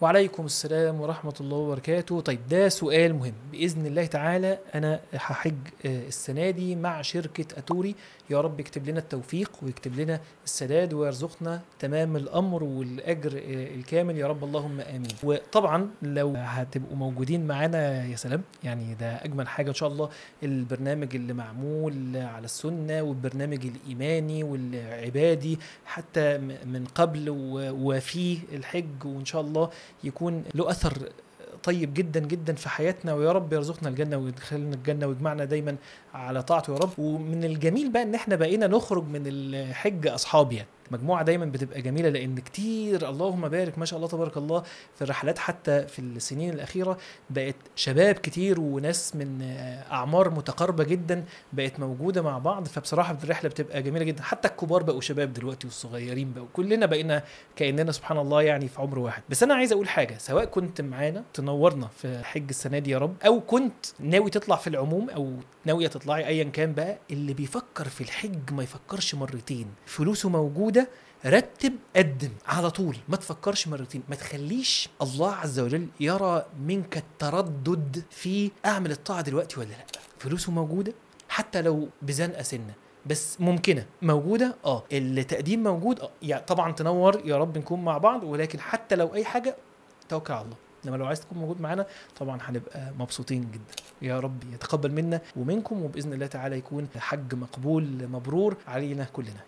وعليكم السلام ورحمة الله وبركاته. طيب ده سؤال مهم. بإذن الله تعالى أنا هحج السنة دي مع شركة أتوري. يا رب يكتب لنا التوفيق ويكتب لنا السداد ويرزقنا تمام الأمر والأجر الكامل يا رب، اللهم آمين. وطبعا لو هتبقوا موجودين معانا يا سلام، يعني ده أجمل حاجة إن شاء الله. البرنامج اللي معمول على السنة والبرنامج الإيماني والعبادي حتى من قبل وفي الحج، وإن شاء الله يكون له أثر طيب جدا جدا في حياتنا، ويا رب يرزقنا الجنة ويدخلنا الجنة ويجمعنا دايما على طاعته يا رب. ومن الجميل بقى ان احنا بقينا نخرج من الحج اصحاب، يعني مجموعة دايما بتبقى جميلة، لان كتير اللهم بارك ما شاء الله تبارك الله في الرحلات حتى في السنين الاخيرة بقت شباب كتير وناس من اعمار متقاربة جدا بقت موجودة مع بعض. فبصراحة الرحلة بتبقى جميلة جدا، حتى الكبار بقوا شباب دلوقتي والصغيرين بقوا كلنا بقينا كأننا سبحان الله يعني في عمر واحد. بس انا عايز اقول حاجة، سواء كنت معانا تنورنا في حج السنة دي يا رب، او كنت ناوي تطلع في العموم او ناوية تطلعي ايا كان بقى، اللي بيفكر في الحج ما يفكرش مرتين، فلوسه موجودة، رتب قدم على طول، ما تفكرش مرتين، ما تخليش الله عز وجل يرى منك التردد في اعمل الطاعة دلوقتي ولا لا. فلوسه موجودة حتى لو بزنقة سنة بس ممكنة موجودة، التقديم موجود، يعني طبعا تنور يا رب نكون مع بعض، ولكن حتى لو اي حاجة توكل على الله. انما لو عايز تكون موجود معانا طبعا هنبقى مبسوطين جدا. يا رب يتقبل منا ومنكم، وباذن الله تعالى يكون حج مقبول مبرور علينا كلنا.